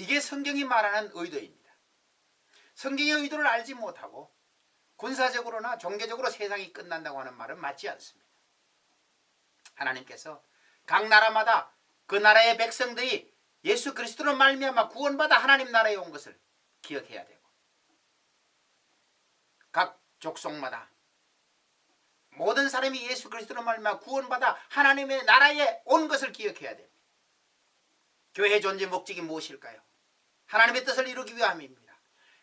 이게 성경이 말하는 의도입니다. 성경의 의도를 알지 못하고 군사적으로나 종교적으로 세상이 끝난다고 하는 말은 맞지 않습니다. 하나님께서 각 나라마다 그 나라의 백성들이 예수 그리스도로 말미암아 구원받아 하나님 나라에 온 것을 기억해야 되고, 각 족속마다 모든 사람이 예수 그리스도로 말미암아 구원받아 하나님의 나라에 온 것을 기억해야 됩니다. 교회의 존재 목적이 무엇일까요? 하나님의 뜻을 이루기 위함입니다.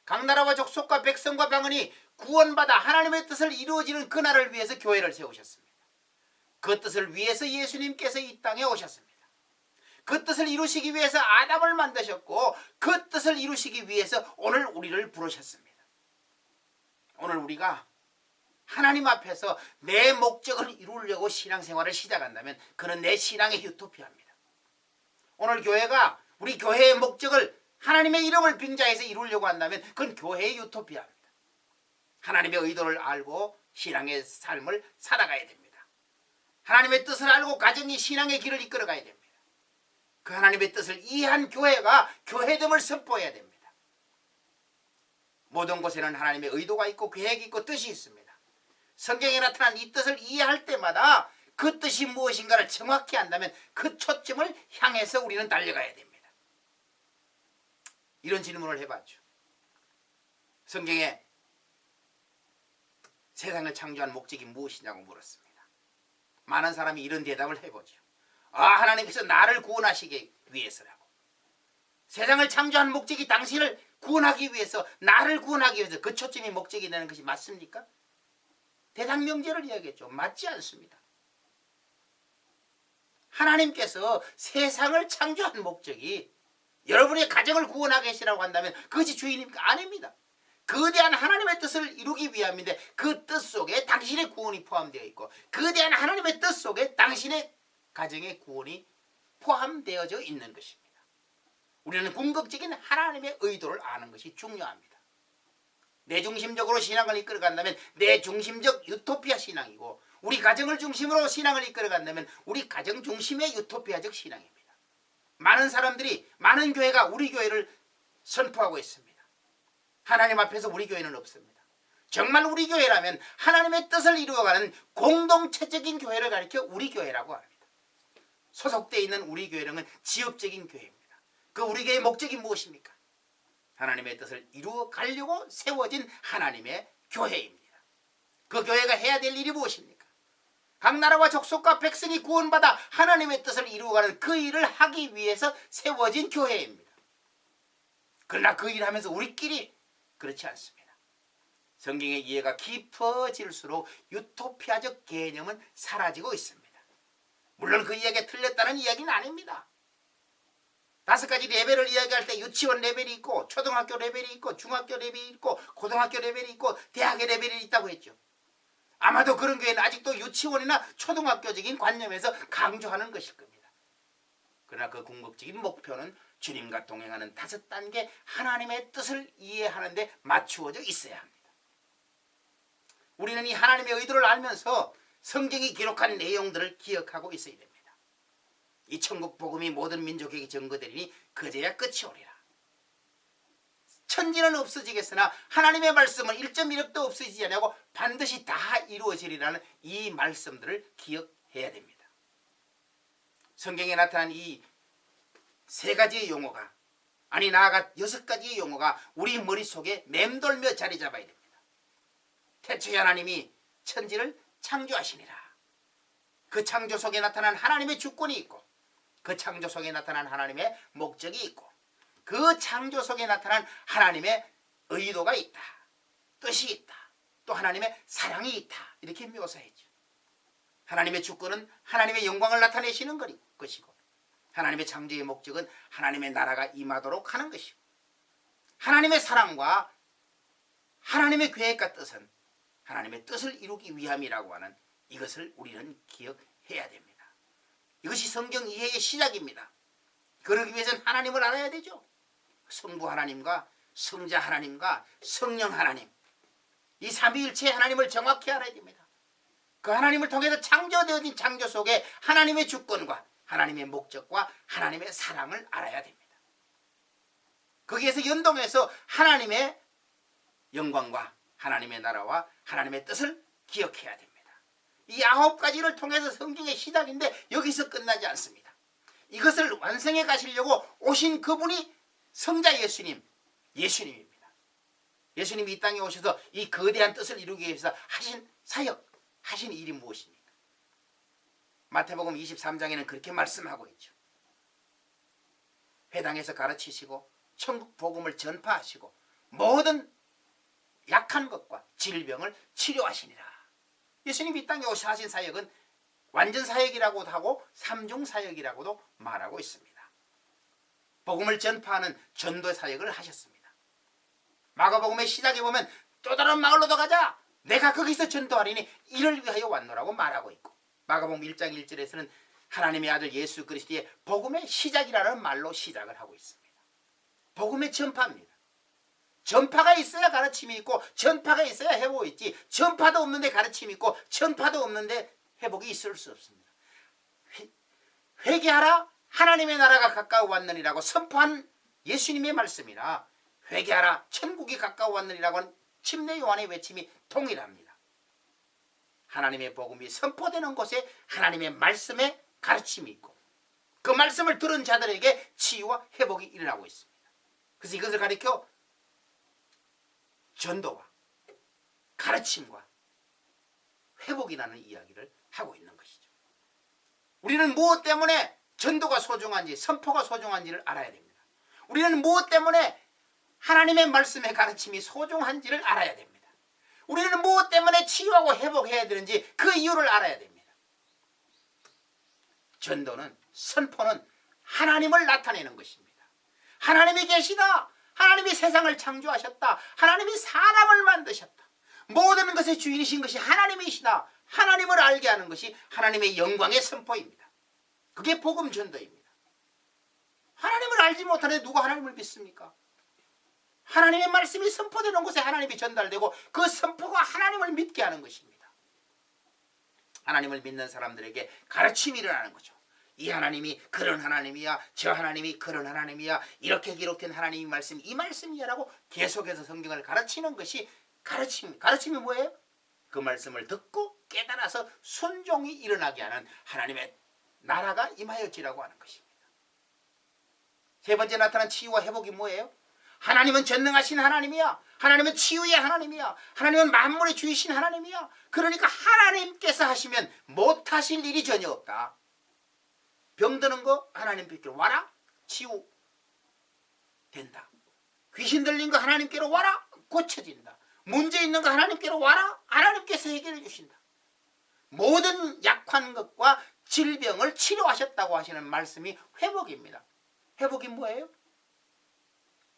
각 나라와 족속과 백성과 방언이 구원받아 하나님의 뜻을 이루어지는 그 날을 위해서 교회를 세우셨습니다. 그 뜻을 위해서 예수님께서 이 땅에 오셨습니다. 그 뜻을 이루시기 위해서 아담을 만드셨고, 그 뜻을 이루시기 위해서 오늘 우리를 부르셨습니다. 오늘 우리가 하나님 앞에서 내 목적을 이루려고 신앙생활을 시작한다면 그는 내 신앙의 유토피아입니다. 오늘 교회가 우리 교회의 목적을 하나님의 이름을 빙자해서 이루려고 한다면 그건 교회의 유토피아입니다. 하나님의 의도를 알고 신앙의 삶을 살아가야 됩니다. 하나님의 뜻을 알고 가정이 신앙의 길을 이끌어가야 됩니다. 그 하나님의 뜻을 이해한 교회가 교회됨을 선포해야 됩니다. 모든 곳에는 하나님의 의도가 있고 계획이 있고 뜻이 있습니다. 성경에 나타난 이 뜻을 이해할 때마다 그 뜻이 무엇인가를 정확히 안다면 그 초점을 향해서 우리는 달려가야 됩니다. 이런 질문을 해봤죠. 성경에 세상을 창조한 목적이 무엇이냐고 물었습니다. 많은 사람이 이런 대답을 해보죠. 하나님께서 나를 구원하시기 위해서라고. 세상을 창조한 목적이 당신을 구원하기 위해서, 나를 구원하기 위해서, 그 초점이 목적이 되는 것이 맞습니까? 대답 명제를 이야기했죠. 맞지 않습니다. 하나님께서 세상을 창조한 목적이 여러분의 가정을 구원하게 하시라고 한다면 그것이 주인입니까? 아닙니다. 거대한 하나님의 뜻을 이루기 위함인데 그 뜻 속에 당신의 구원이 포함되어 있고, 거대한 하나님의 뜻 속에 당신의 가정의 구원이 포함되어져 있는 것입니다. 우리는 궁극적인 하나님의 의도를 아는 것이 중요합니다. 내중심적으로 신앙을 이끌어간다면 내중심적 유토피아 신앙이고, 우리 가정을 중심으로 신앙을 이끌어간다면 우리 가정 중심의 유토피아적 신앙입니다. 많은 사람들이, 많은 교회가 우리 교회를 선포하고 있습니다. 하나님 앞에서 우리 교회는 없습니다. 정말 우리 교회라면 하나님의 뜻을 이루어가는 공동체적인 교회를 가리켜 우리 교회라고 합니다. 소속되어 있는 우리 교회는 지역적인 교회입니다. 그 우리 교회의 목적이 무엇입니까? 하나님의 뜻을 이루어 가려고 세워진 하나님의 교회입니다. 그 교회가 해야 될 일이 무엇입니까? 각 나라와 족속과 백성이 구원받아 하나님의 뜻을 이루어가는 그 일을 하기 위해서 세워진 교회입니다. 그러나 그 일을 하면서 우리끼리 그렇지 않습니다. 성경의 이해가 깊어질수록 유토피아적 개념은 사라지고 있습니다. 물론 그 이야기가 틀렸다는 이야기는 아닙니다. 5가지 레벨을 이야기할 때 유치원 레벨이 있고, 초등학교 레벨이 있고, 중학교 레벨이 있고, 고등학교 레벨이 있고, 대학의 레벨이 있다고 했죠. 아마도 그런 교회는 아직도 유치원이나 초등학교적인 관념에서 강조하는 것일 겁니다. 그러나 그 궁극적인 목표는 주님과 동행하는 5단계 하나님의 뜻을 이해하는 데 맞추어져 있어야 합니다. 우리는 이 하나님의 의도를 알면서 성경이 기록한 내용들을 기억하고 있어야 됩니다. 이 천국 복음이 모든 민족에게 전거되리니 그제야 끝이 오리라. 천지는 없어지겠으나 하나님의 말씀은 1.1획도 없어지지 않고 반드시 다 이루어지리라는 이 말씀들을 기억해야 됩니다. 성경에 나타난 이 3가지의 용어가, 아니 나아가 6가지의 용어가 우리 머릿속에 맴돌며 자리 잡아야 됩니다. 태초에 하나님이 천지를 창조하시니라. 그 창조 속에 나타난 하나님의 주권이 있고, 그 창조 속에 나타난 하나님의 목적이 있고, 그 창조 속에 나타난 하나님의 의도가 있다, 뜻이 있다, 또 하나님의 사랑이 있다, 이렇게 묘사했죠. 하나님의 주권은 하나님의 영광을 나타내시는 것이고, 하나님의 창조의 목적은 하나님의 나라가 임하도록 하는 것이고, 하나님의 사랑과 하나님의 계획과 뜻은 하나님의 뜻을 이루기 위함이라고 하는 이것을 우리는 기억해야 됩니다. 이것이 성경 이해의 시작입니다. 그러기 위해서는 하나님을 알아야 되죠. 성부 하나님과 성자 하나님과 성령 하나님, 이 삼위일체의 하나님을 정확히 알아야 됩니다. 그 하나님을 통해서 창조되어진 창조 속에 하나님의 주권과 하나님의 목적과 하나님의 사랑을 알아야 됩니다. 거기에서 연동해서 하나님의 영광과 하나님의 나라와 하나님의 뜻을 기억해야 됩니다. 이 9가지를 통해서 성경의 시작인데 여기서 끝나지 않습니다. 이것을 완성해 가시려고 오신 그분이 성자 예수님입니다. 예수님이 이 땅에 오셔서 이 거대한 뜻을 이루기 위해서 하신 사역, 하신 일이 무엇입니까? 마태복음 23장에는 그렇게 말씀하고 있죠. 회당에서 가르치시고 천국 복음을 전파하시고 모든 약한 것과 질병을 치료하시니라. 예수님이 이 땅에 오셔 하신 사역은 완전 사역이라고도 하고 삼중 사역이라고도 말하고 있습니다. 복음을 전파하는 전도 사역을 하셨습니다. 마가복음의 시작에 보면 또 다른 마을로도 가자, 내가 거기서 전도하리니 이를 위하여 왔노라고 말하고 있고, 마가복음 1장 1절에서는 하나님의 아들 예수 그리스도의 복음의 시작이라는 말로 시작을 하고 있습니다. 복음의 전파입니다. 전파가 있어야 가르침이 있고 전파가 있어야 회복이 있지, 전파도 없는데 가르침이 있고 전파도 없는데 회복이 있을 수 없습니다. 회개하라, 하나님의 나라가 가까워 왔느니라고 선포한 예수님의 말씀이라 회개하라, 천국이 가까워 왔느니라고 하는 침례 요한의 외침이 동일합니다. 하나님의 복음이 선포되는 곳에 하나님의 말씀에 가르침이 있고 그 말씀을 들은 자들에게 치유와 회복이 일어나고 있습니다. 그래서 이것을 가리켜 전도와 가르침과 회복이라는 이야기를 하고 있는 것이죠. 우리는 무엇 때문에 전도가 소중한지, 선포가 소중한지를 알아야 됩니다. 우리는 무엇 때문에 하나님의 말씀의 가르침이 소중한지를 알아야 됩니다. 우리는 무엇 때문에 치유하고 회복해야 되는지 그 이유를 알아야 됩니다. 전도는, 선포는 하나님을 나타내는 것입니다. 하나님이 계시다, 하나님이 세상을 창조하셨다, 하나님이 사람을 만드셨다, 모든 것의 주인이신 것이 하나님이시다, 하나님을 알게 하는 것이 하나님의 영광의 선포입니다. 그게 복음 전도입니다. 하나님을 알지 못하는데 누가 하나님을 믿습니까? 하나님의 말씀이 선포되는 곳에 하나님이 전달되고 그 선포가 하나님을 믿게 하는 것입니다. 하나님을 믿는 사람들에게 가르침이 일어나는 거죠. 이 하나님이 그런 하나님이야, 저 하나님이 그런 하나님이야, 이렇게 기록된 하나님의 말씀, 이 말씀이야 라고 계속해서 성경을 가르치는 것이 가르침이 뭐예요? 그 말씀을 듣고 깨달아서 순종이 일어나게 하는 하나님의 나라가 임하였지라고 하는 것입니다. 세 번째 나타난 치유와 회복이 뭐예요? 하나님은 전능하신 하나님이야, 하나님은 치유의 하나님이야, 하나님은 만물의 주이신 하나님이야. 그러니까 하나님께서 하시면 못하실 일이 전혀 없다. 병드는 거 하나님께로 와라, 치유 된다. 귀신 들린 거 하나님께로 와라, 고쳐진다. 문제 있는 거 하나님께로 와라, 하나님께서 해결해 주신다. 모든 약한 것과 질병을 치료하셨다고 하시는 말씀이 회복입니다. 회복이 뭐예요?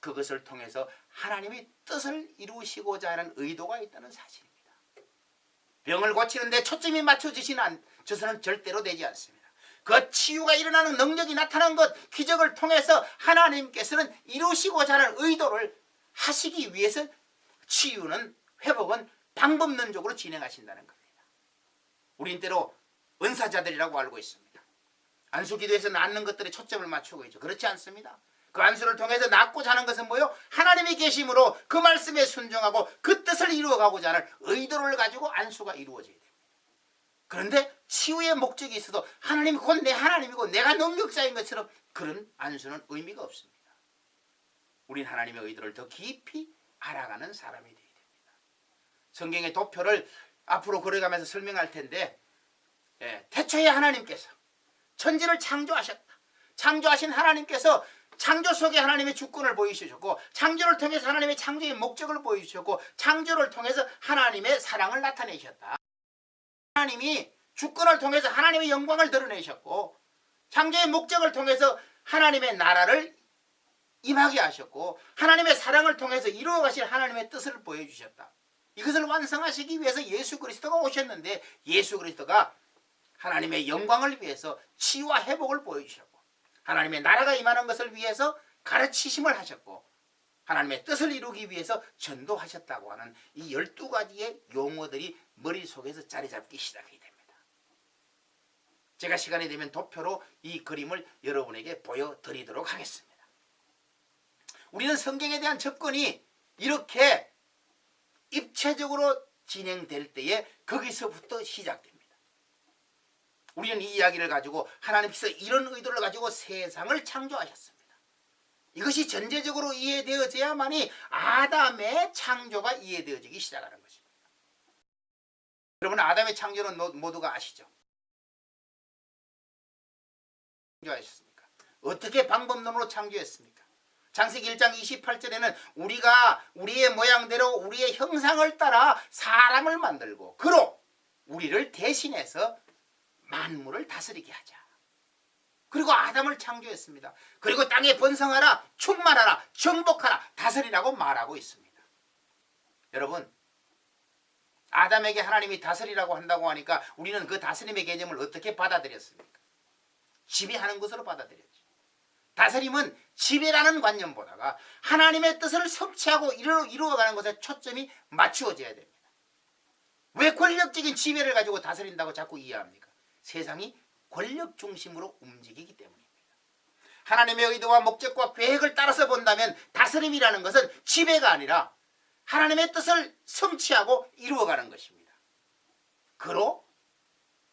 그것을 통해서 하나님이 뜻을 이루시고자 하는 의도가 있다는 사실입니다. 병을 고치는데 초점이 맞춰져서는 절대로 되지 않습니다. 그 치유가 일어나는 능력이 나타난 것, 기적을 통해서 하나님께서는 이루시고자 하는 의도를 하시기 위해서 치유는, 회복은 방법론적으로 진행하신다는 겁니다. 우린 때로 은사자들이라고 알고 있습니다. 안수기도에서 낫는 것들에 초점을 맞추고 있죠. 그렇지 않습니다. 그 안수를 통해서 낫고자 하는 것은 뭐예요? 하나님이 계심으로 그 말씀에 순종하고 그 뜻을 이루어가고자 하는 의도를 가지고 안수가 이루어져야 됩니다. 그런데 치유의 목적이 있어도 하나님이 곧 내 하나님이고 내가 능력자인 것처럼 그런 안수는 의미가 없습니다. 우린 하나님의 의도를 더 깊이 알아가는 사람이 되어야 됩니다. 성경의 도표를 앞으로 걸어가면서 설명할 텐데, 태초에 하나님께서 천지를 창조하셨다. 창조하신 하나님께서 창조 속에 하나님의 주권을 보여주셨고, 창조를 통해서 하나님의 창조의 목적을 보여주셨고, 창조를 통해서 하나님의 사랑을 나타내셨다. 하나님이 주권을 통해서 하나님의 영광을 드러내셨고, 창조의 목적을 통해서 하나님의 나라를 임하게 하셨고, 하나님의 사랑을 통해서 이루어가실 하나님의 뜻을 보여주셨다. 이것을 완성하시기 위해서 예수 그리스도가 오셨는데, 예수 그리스도가 하나님의 영광을 위해서 치유와 회복을 보여주셨고, 하나님의 나라가 임하는 것을 위해서 가르치심을 하셨고, 하나님의 뜻을 이루기 위해서 전도하셨다고 하는 이 12가지의 용어들이 머릿속에서 자리 잡기 시작하게 됩니다. 제가 시간이 되면 도표로 이 그림을 여러분에게 보여드리도록 하겠습니다. 우리는 성경에 대한 접근이 이렇게 입체적으로 진행될 때에 거기서부터 시작됩니다. 우리는 이 이야기를 가지고 하나님께서 이런 의도를 가지고 세상을 창조하셨습니다. 이것이 전제적으로 이해되어져야만이 아담의 창조가 이해되어지기 시작하는 것입니다. 여러분, 아담의 창조는 모두가 아시죠? 창조하셨습니까? 어떻게 방법론으로 창조했습니까? 창세기 1장 28절에는 우리가 우리의 모양대로 우리의 형상을 따라 사람을 만들고 그로 우리를 대신해서 만물을 다스리게 하자. 그리고 아담을 창조했습니다. 그리고 땅에 번성하라, 충만하라, 정복하라, 다스리라고 말하고 있습니다. 여러분, 아담에게 하나님이 다스리라고 한다고 하니까 우리는 그 다스림의 개념을 어떻게 받아들였습니까? 지배하는 것으로 받아들였죠. 다스림은 지배라는 관념보다가 하나님의 뜻을 성취하고 이루어가는 것에 초점이 맞추어져야 됩니다. 왜 권력적인 지배를 가지고 다스린다고 자꾸 이해합니까? 세상이 권력 중심으로 움직이기 때문입니다. 하나님의 의도와 목적과 계획을 따라서 본다면 다스림이라는 것은 지배가 아니라 하나님의 뜻을 성취하고 이루어가는 것입니다. 그로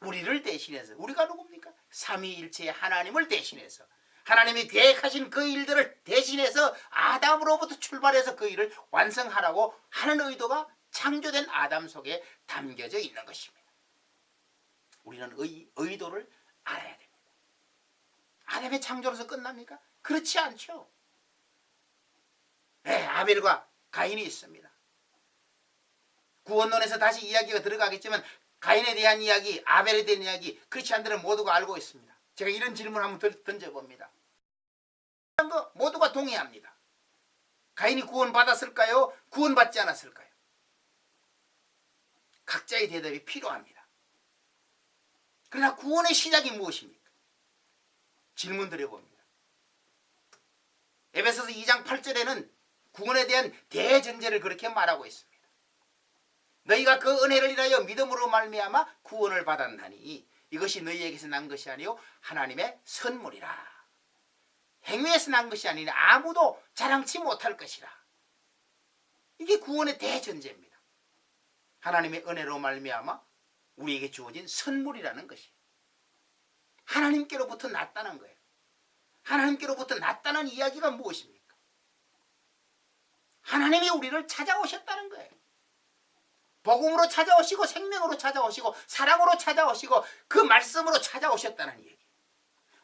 우리를 대신해서, 우리가 누굽니까? 삼위일체의 하나님을 대신해서, 하나님이 계획하신 그 일들을 대신해서 아담으로부터 출발해서 그 일을 완성하라고 하는 의도가 창조된 아담 속에 담겨져 있는 것입니다. 우리는 의도를 알아야 됩니다. 아담의 창조로서 끝납니까? 그렇지 않죠. 네, 아벨과 가인이 있습니다. 구원론에서 다시 이야기가 들어가겠지만 가인에 대한 이야기, 아벨에 대한 이야기, 크리스찬들은 모두가 알고 있습니다. 제가 이런 질문 한번 던져봅니다. 이런 거 모두가 동의합니다. 가인이 구원받았을까요? 구원받지 않았을까요? 각자의 대답이 필요합니다. 그러나 구원의 시작이 무엇입니까? 질문 드려봅니다. 에베소서 2장 8절에는 구원에 대한 대전제를 그렇게 말하고 있습니다. 너희가 그 은혜를 인하여 믿음으로 말미암아 구원을 받았나니 이것이 너희에게서 난 것이 아니요 하나님의 선물이라. 행위에서 난 것이 아니니 아무도 자랑치 못할 것이라. 이게 구원의 대전제입니다. 하나님의 은혜로 말미암아 우리에게 주어진 선물이라는 것이 하나님께로부터 났다는 거예요. 하나님께로부터 났다는 이야기가 무엇입니까? 하나님이 우리를 찾아오셨다는 거예요. 복음으로 찾아오시고 생명으로 찾아오시고 사랑으로 찾아오시고 그 말씀으로 찾아오셨다는 얘기.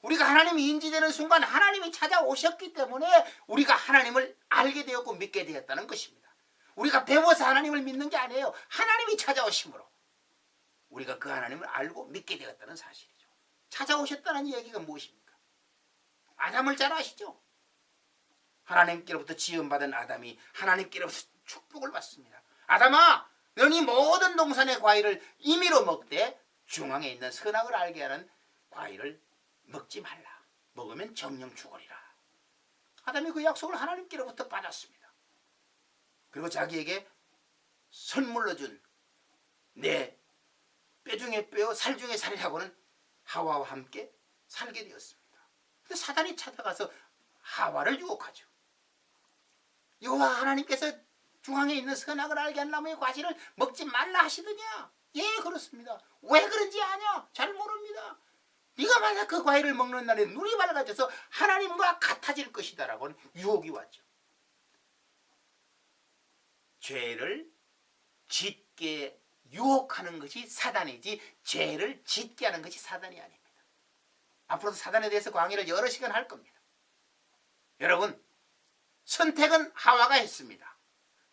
우리가 하나님이 인지되는 순간 하나님이 찾아오셨기 때문에 우리가 하나님을 알게 되었고 믿게 되었다는 것입니다. 우리가 배워서 하나님을 믿는 게 아니에요. 하나님이 찾아오심으로 우리가 그 하나님을 알고 믿게 되었다는 사실이죠. 찾아오셨다는 얘기가 무엇입니까? 아담을 잘 아시죠? 하나님께로부터 지음받은 아담이 하나님께로부터 축복을 받습니다. 아담아, 너니 모든 동산의 과일을 임의로 먹되 중앙에 있는 선악을 알게 하는 과일을 먹지 말라. 먹으면 정령 죽으리라. 아담이 그 약속을 하나님께로부터 받았습니다. 그리고 자기에게 선물로 준 내 뼈 중에 뼈, 살 중에 살이라고는 하와와 함께 살게 되었습니다. 근데 사단이 찾아가서 하와를 유혹하죠. 여호와 하나님께서 중앙에 있는 선악을 알게 하는 나무의 과실을 먹지 말라 하시더냐? 예, 그렇습니다. 왜 그런지 아냐? 잘 모릅니다. 네가 만약 그 과일을 먹는 날에 눈이 밝아져서 하나님과 같아질 것이다 라고는 유혹이 왔죠. 죄를 짓게 유혹하는 것이 사단이지 죄를 짓게 하는 것이 사단이 아닙니다. 앞으로도 사단에 대해서 강의를 여러 시간 할 겁니다. 여러분, 선택은 하와가 했습니다.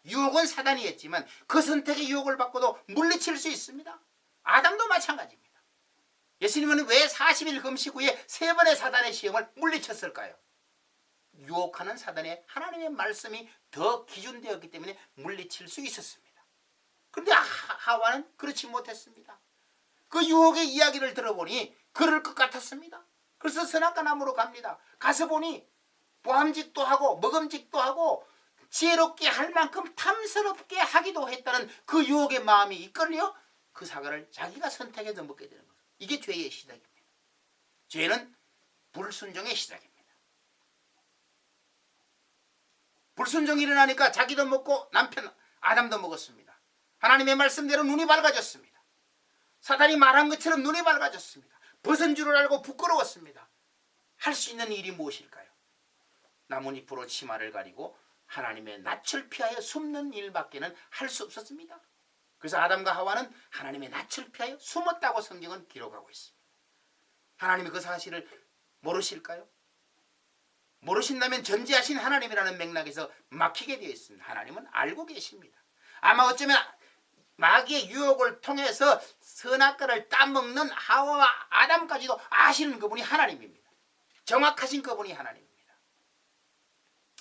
유혹은 사단이 했지만 그 선택의 유혹을 받고도 물리칠 수 있습니다. 아담도 마찬가지입니다. 예수님은 왜 40일 금식 후에 3번의 사단의 시험을 물리쳤을까요? 유혹하는 사단의 하나님의 말씀이 더 기준되었기 때문에 물리칠 수 있었습니다. 그런데 하와는 그렇지 못했습니다. 그 유혹의 이야기를 들어보니 그럴 것 같았습니다. 그래서 선악과 나무로 갑니다. 가서 보니 보암직도 하고 먹음직도 하고 지혜롭게 할 만큼 탐스럽게 하기도 했다는 그 유혹의 마음이 이끌려 그 사과를 자기가 선택해서 먹게 되는 거예요. 이게 죄의 시작입니다. 죄는 불순종의 시작입니다. 불순종이 일어나니까 자기도 먹고 남편 아담도 먹었습니다. 하나님의 말씀대로 눈이 밝아졌습니다. 사단이 말한 것처럼 눈이 밝아졌습니다. 벗은 줄을 알고 부끄러웠습니다. 할 수 있는 일이 무엇일까요? 나뭇잎으로 치마를 가리고 하나님의 낯을 피하여 숨는 일밖에는 할 수 없었습니다. 그래서 아담과 하와는 하나님의 낯을 피하여 숨었다고 성경은 기록하고 있습니다. 하나님이 그 사실을 모르실까요? 모르신다면 전지하신 하나님이라는 맥락에서 막히게 되어 있습니다. 하나님은 알고 계십니다. 아마 어쩌면 마귀의 유혹을 통해서 선악과를 따먹는 하와와 아담까지도 아시는 그분이 하나님입니다. 정확하신 그분이 하나님입니다.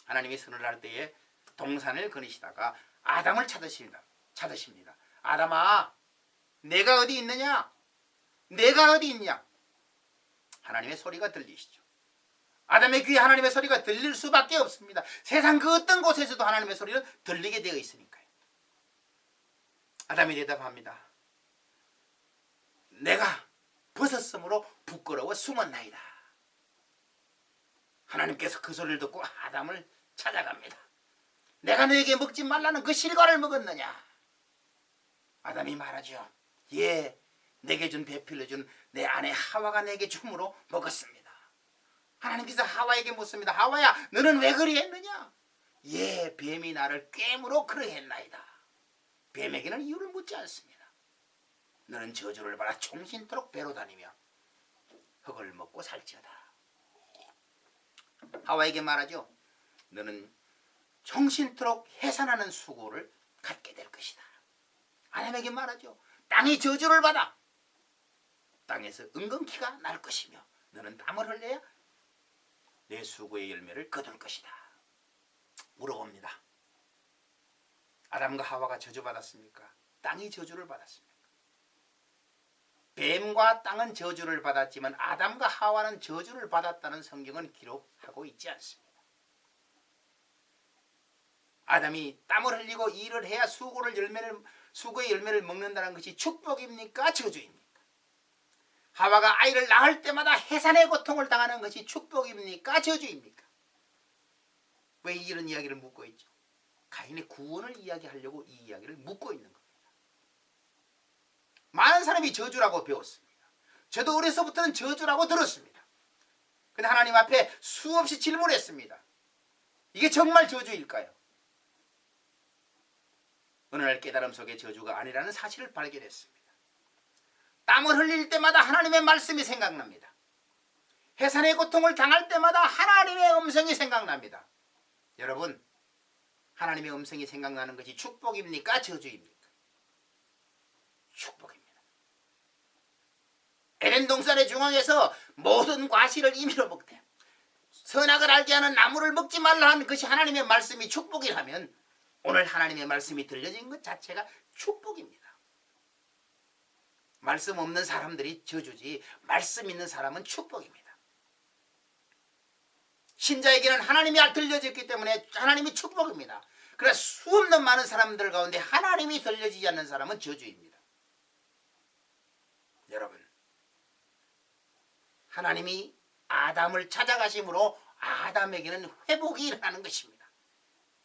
하나님이 선을 할 때에 동산을 거니시다가 아담을 찾으십니다. 아담아, 내가 어디 있느냐? 내가 어디 있냐? 하나님의 소리가 들리시죠. 아담의 귀에 하나님의 소리가 들릴 수밖에 없습니다. 세상 그 어떤 곳에서도 하나님의 소리는 들리게 되어 있으니까요. 아담이 대답합니다. 내가 벗었으므로 부끄러워 숨었나이다. 하나님께서 그 소리를 듣고 아담을 찾아갑니다. 내가 너에게 먹지 말라는 그 실과를 먹었느냐? 아담이 말하죠. 예, 내게 준 배필로 준 내 아내 하와가 내게 줌으로 먹었습니다. 하나님께서 하와에게 묻습니다. 하와야, 너는 왜 그리했느냐? 예, 뱀이 나를 꿰므로 그러했나이다. 뱀에게는 이유를 묻지 않습니다. 너는 저주를 받아 종신토록 배로 다니며 흙을 먹고 살지어다. 하와에게 말하죠. 너는 종신토록 해산하는 수고를 갖게 될 것이다. 아담에게 말하죠. 땅이 저주를 받아 땅에서 은근키가 날 것이며 너는 땀을 흘려야 내 수고의 열매를 거둘 것이다. 물어봅니다. 아담과 하와가 저주받았습니까? 땅이 저주를 받았습니까? 뱀과 땅은 저주를 받았지만 아담과 하와는 저주를 받았다는 성경은 기록하고 있지 않습니다. 아담이 땀을 흘리고 일을 해야 수고의 열매를 먹는다는 것이 축복입니까? 저주입니까? 하와가 아이를 낳을 때마다 해산의 고통을 당하는 것이 축복입니까? 저주입니까? 왜 이런 이야기를 묻고 있죠? 가인의 구원을 이야기하려고 이 이야기를 묻고 있는 겁니다. 많은 사람이 저주라고 배웠습니다. 저도 어려서부터는 저주라고 들었습니다. 근데 하나님 앞에 수없이 질문했습니다. 이게 정말 저주일까요? 어느 날 깨달음 속에 저주가 아니라는 사실을 발견했습니다. 땀을 흘릴 때마다 하나님의 말씀이 생각납니다. 해산의 고통을 당할 때마다 하나님의 음성이 생각납니다. 여러분, 하나님의 음성이 생각나는 것이 축복입니까? 저주입니까? 축복입니다. 에덴 동산의 중앙에서 모든 과실을 임의로 먹되 선악을 알게 하는 나무를 먹지 말라 하는 것이 하나님의 말씀이 축복이라면 오늘 하나님의 말씀이 들려진 것 자체가 축복입니다. 말씀 없는 사람들이 저주지 말씀 있는 사람은 축복입니다. 신자에게는 하나님이 들려졌기 때문에 하나님이 축복입니다. 그러나 수없는 많은 사람들 가운데 하나님이 들려지지 않는 사람은 저주입니다. 여러분, 하나님이 아담을 찾아가심으로 아담에게는 회복이 일어나는 것입니다.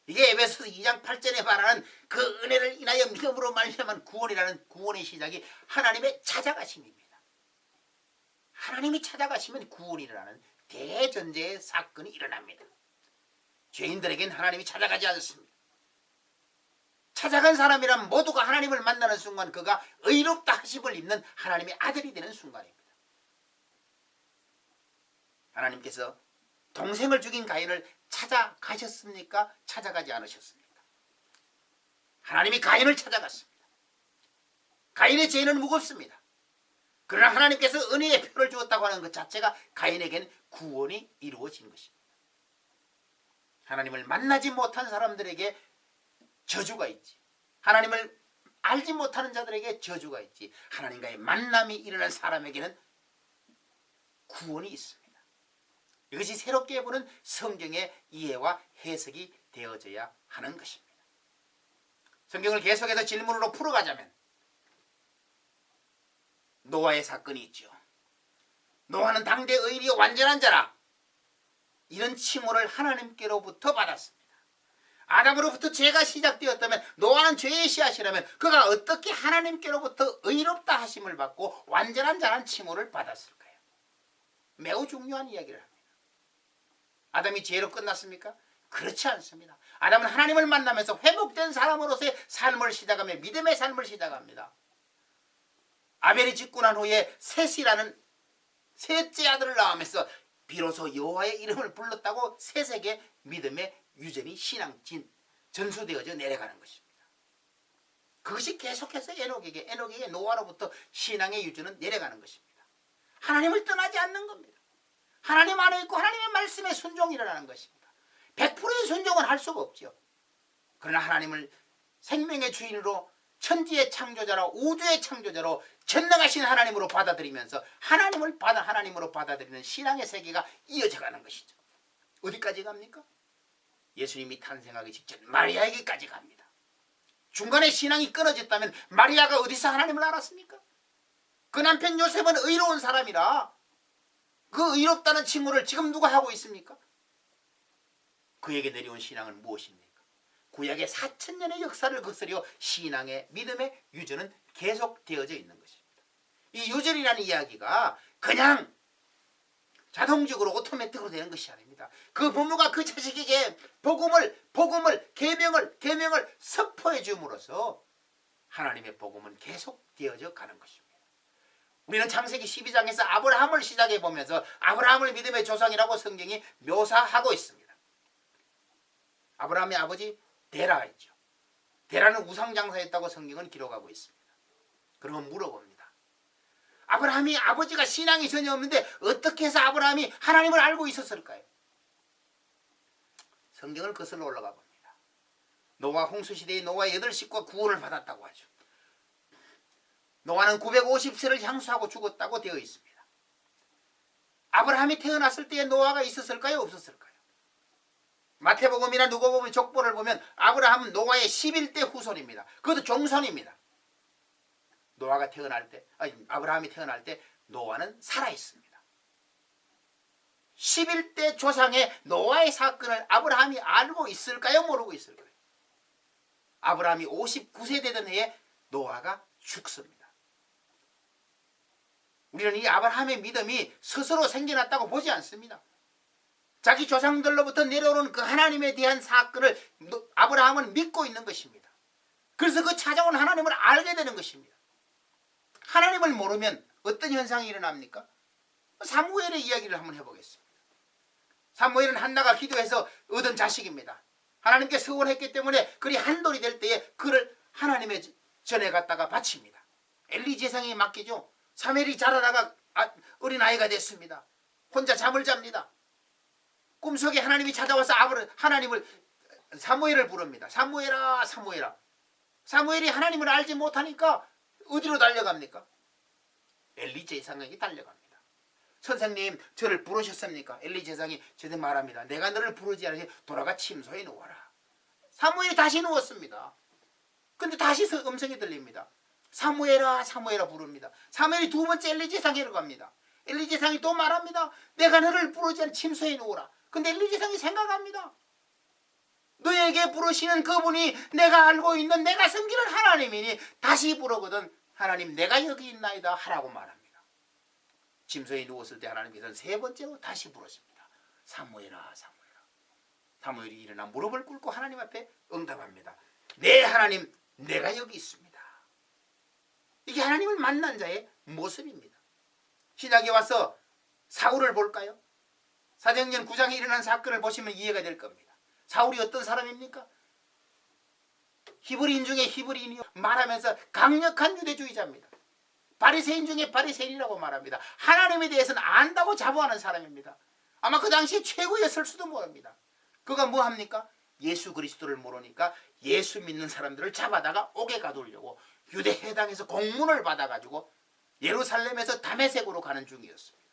이게 에베소서 2장 8절에 말하는 그 은혜를 인하여 믿음으로 말미암은 구원이라는 구원의 시작이 하나님의 찾아가심입니다. 하나님이 찾아가시면 구원이라는 대전제의 사건이 일어납니다. 죄인들에겐 하나님이 찾아가지 않습니다. 찾아간 사람이란 모두가 하나님을 만나는 순간 그가 의롭다 하심을 입는 하나님의 아들이 되는 순간입니다. 하나님께서 동생을 죽인 가인을 찾아가셨습니까? 찾아가지 않으셨습니까? 하나님이 가인을 찾아갔습니다. 가인의 죄는 무겁습니다. 그러나 하나님께서 은혜의 표를 주었다고 하는 것 자체가 가인에게는 구원이 이루어진 것입니다. 하나님을 만나지 못한 사람들에게 저주가 있지. 하나님을 알지 못하는 자들에게 저주가 있지. 하나님과의 만남이 일어난 사람에게는 구원이 있습니다. 이것이 새롭게 보는 성경의 이해와 해석이 되어져야 하는 것입니다. 성경을 계속해서 질문으로 풀어가자면 노아의 사건이 있죠. 노아는 당대 의인이 완전한 자라 이런 칭호를 하나님께로부터 받았습니다. 아담으로부터 죄가 시작되었다면, 노아는 죄의 씨앗이라면 그가 어떻게 하나님께로부터 의롭다 하심을 받고 완전한 자란 칭호를 받았을까요? 매우 중요한 이야기를 합니다. 아담이 죄로 끝났습니까? 그렇지 않습니다. 아담은 하나님을 만나면서 회복된 사람으로서의 삶을 시작하며 믿음의 삶을 시작합니다. 아벨이 죽고 난 후에 셋이라는 셋째 아들을 낳으면서 비로소 여호와의 이름을 불렀다고 셋에게 믿음의 유전이 전수되어져 내려가는 것입니다. 그것이 계속해서 에녹에게 노아로부터 신앙의 유전은 내려가는 것입니다. 하나님을 떠나지 않는 겁니다. 하나님 안에 있고 하나님의 말씀에 순종이 일어나는 것입니다. 100%의 순종은 할 수가 없죠. 그러나 하나님을 생명의 주인으로, 천지의 창조자로, 우주의 창조자로, 전능하신 하나님으로 받아들이면서 하나님으로 받아들이는 신앙의 세계가 이어져가는 것이죠. 어디까지 갑니까? 예수님이 탄생하기 직전 마리아에게까지 갑니다. 중간에 신앙이 끊어졌다면 마리아가 어디서 하나님을 알았습니까? 그 남편 요셉은 의로운 사람이라 그 의롭다는 칭호를 지금 누가 하고 있습니까? 그에게 내려온 신앙은 무엇입니까? 구약의 4000년의 역사를 거스려 신앙의 믿음의 유전은 계속되어져 있는 것입니다. 이 유전이라는 이야기가 그냥 자동적으로 오토매틱으로 되는 것이 아닙니다. 그 부모가 그 자식에게 계명을 선포해 줌으로써 하나님의 복음은 계속되어져 가는 것입니다. 우리는 창세기 12장에서 아브라함을 시작해 보면서 아브라함을 믿음의 조상이라고 성경이 묘사하고 있습니다. 아브라함의 아버지 데라였죠. 데라는 우상장사였다고 성경은 기록하고 있습니다. 그러면 물어봅니다. 아브라함이 아버지가 신앙이 전혀 없는데 어떻게 해서 아브라함이 하나님을 알고 있었을까요? 성경을 거슬러 올라가 봅니다. 노아 홍수시대에 노아의 8식구가 구원을 받았다고 하죠. 노아는 950세를 향수하고 죽었다고 되어 있습니다. 아브라함이 태어났을 때에 노아가 있었을까요? 없었을까요? 마태복음이나 누가복음 족보를 보면 아브라함은 노아의 11대 후손입니다. 그것도 종손입니다. 아브라함이 태어날 때 노아는 살아있습니다. 11대 조상의 노아의 사건을 아브라함이 알고 있을까요? 모르고 있을까요? 아브라함이 59세 되던 해에 노아가 죽습니다. 우리는 이 아브라함의 믿음이 스스로 생겨났다고 보지 않습니다. 자기 조상들로부터 내려오는 그 하나님에 대한 사건을 아브라함은 믿고 있는 것입니다. 그래서 그 찾아온 하나님을 알게 되는 것입니다. 하나님을 모르면 어떤 현상이 일어납니까? 사무엘의 이야기를 한번 해보겠습니다. 사무엘은 한나가 기도해서 얻은 자식입니다. 하나님께 서원했기 때문에 그리 한돌이 될 때에 그를 하나님의 전에 갖다가 바칩니다. 엘리 제사장에 맡기죠. 사무엘이 자라다가 어린아이가 됐습니다. 혼자 잠을 잡니다. 꿈속에 하나님이 찾아와서 사무엘을 부릅니다. 사무엘아, 사무엘아. 사무엘이 하나님을 알지 못하니까 어디로 달려갑니까? 엘리 제사장에게 달려갑니다. 선생님, 저를 부르셨습니까? 엘리 제사장이 저한테 말합니다. 내가 너를 부르지 않으니 돌아가 침소에 누워라. 사무엘이 다시 누웠습니다. 근데 다시 음성이 들립니다. 사무엘아, 사무엘아 부릅니다. 사무엘이 두 번째 엘리 제사장에로 갑니다. 엘리 제사장이 또 말합니다. 내가 너를 부르지 않으니 침소에 누워라. 근데 엘리 제사장이 생각합니다. 너에게 부르시는 그분이 내가 알고 있는 내가 섬기는 하나님이니 다시 부르거든 하나님 내가 여기 있나이다 하라고 말합니다. 침소에 누웠을 때 하나님께서는 세 번째로 다시 부르십니다. 사무엘아, 사무엘아. 사무엘이 일어나 무릎을 꿇고 하나님 앞에 응답합니다. 네 하나님, 내가 여기 있습니다. 이게 하나님을 만난 자의 모습입니다. 신약에 와서 사울을 볼까요? 사도행전 9장에 일어난 사건을 보시면 이해가 될 겁니다. 사울이 어떤 사람입니까? 히브리인 중에 히브리인이요 말하면서 강력한 유대주의자입니다. 바리새인 중에 바리새인이라고 말합니다. 하나님에 대해서는 안다고 자부하는 사람입니다. 아마 그 당시에 최고였을 수도 모릅니다. 그가 뭐합니까? 예수 그리스도를 모르니까 예수 믿는 사람들을 잡아다가 옥에 가두려고 유대 해당에서 공문을 받아가지고 예루살렘에서 다메섹으로 가는 중이었습니다.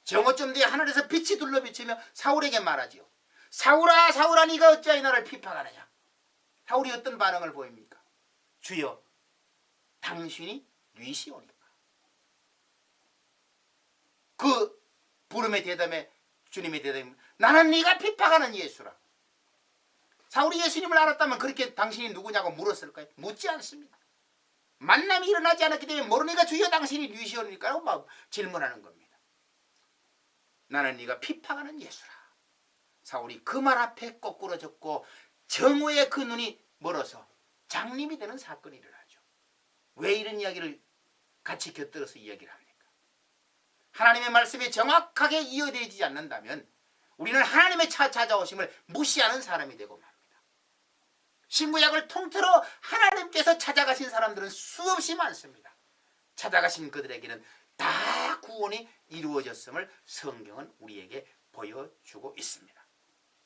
정오쯤 뒤에 하늘에서 빛이 둘러비치며 사울에게 말하지요. 사울아, 사울아, 네가 어찌하여 나를 핍박하느냐? 사울이 어떤 반응을 보입니까? 주여, 당신이 뉘시오니까. 그 부름의 대답에 주님의 대답입니다. 나는 네가 핍박하는 예수라. 사울이 예수님을 알았다면 그렇게 당신이 누구냐고 물었을까요? 묻지 않습니다. 만남이 일어나지 않았기 때문에 모르니까 주여 당신이 누구시오니까 막 질문하는 겁니다. 나는 네가 핍박하는 예수라. 사울이 그 말 앞에 거꾸러졌고 정오의 그 눈이 멀어서 장님이 되는 사건이 일어나죠. 왜 이런 이야기를 같이 곁들여서 이야기를 합니까? 하나님의 말씀이 정확하게 이어되지 않는다면 우리는 하나님의 찾아오심을 무시하는 사람이 되고 맙니다. 신구약을 통틀어 하나님께서 찾아가신 사람들은 수없이 많습니다. 찾아가신 그들에게는 다 구원이 이루어졌음을 성경은 우리에게 보여주고 있습니다.